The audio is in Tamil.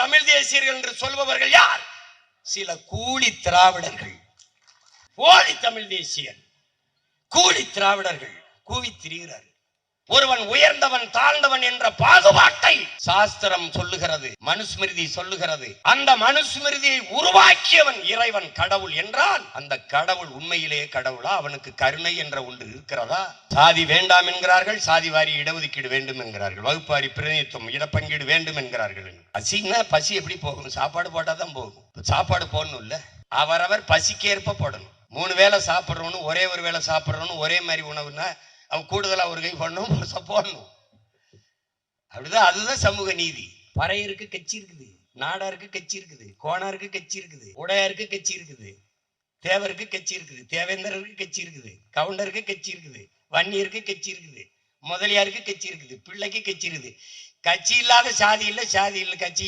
தமிழ் தேசியர்கள் என்று சொல்பவர்கள் யார்? சில கூலி திராவிடர்கள். போலி தமிழ் தேசியர், கூலி திராவிடர்கள் கூவி திரிகிறார்கள். ஒருவன் உயர்ந்தவன் தாழ்ந்தவன் என்ற பாகுபாட்டை சாஸ்திரம் சொல்லுகிறது, மனுஸ்மிருதி சொல்லுகிறது. அந்த மனுஸ்மிருதியை உருவாக்கியவன் இறைவன், கடவுள் என்றால் அந்த கடவுள் உண்மையிலே கடவுளா? அவனுக்கு கருணை என்ற ஒன்று இருக்கிறதா? சாதி வேண்டாம் என்கிறார்கள், சாதி வாரி இடஒதுக்கீடு வேண்டும் என்கிறார்கள், வகுப்பாரி பிரதிநிதித்துவம் இடப்பங்கீடு வேண்டும் என்கிறார்கள். பசின்னா பசி எப்படி போகணும்? சாப்பாடு போட்டாதான் போகும். சாப்பாடு போடணும் இல்ல, அவரவர் பசிக்கேற்ப போடணும். 3 வேளை சாப்பிட்றவனு ஒரே ஒரு வேளை சாப்பிட்றவனு ஒரே மாதிரி உணவுன்னா அவன் கூடுதலா ஒரு கை போடணும் அப்படிதான். அதுதான் சமூக நீதி. பறையருக்கு கட்சி இருக்குது, நாடாருக்கு கட்சி இருக்குது, கோணாருக்கு கட்சி இருக்குது, உடையாருக்கு கட்சி இருக்குது, தேவருக்கு கட்சி இருக்குது, தேவேந்தருக்கு கட்சி இருக்குது, கவுண்டருக்கு கட்சி இருக்குது, வன்னியருக்கு கட்சி இருக்குது, முதலியாருக்கு கட்சி இருக்குது, பிள்ளைக்கு கட்சி இருக்குது. கட்சி இல்லாத சாதி இல்லை, சாதி இல்லை கட்சி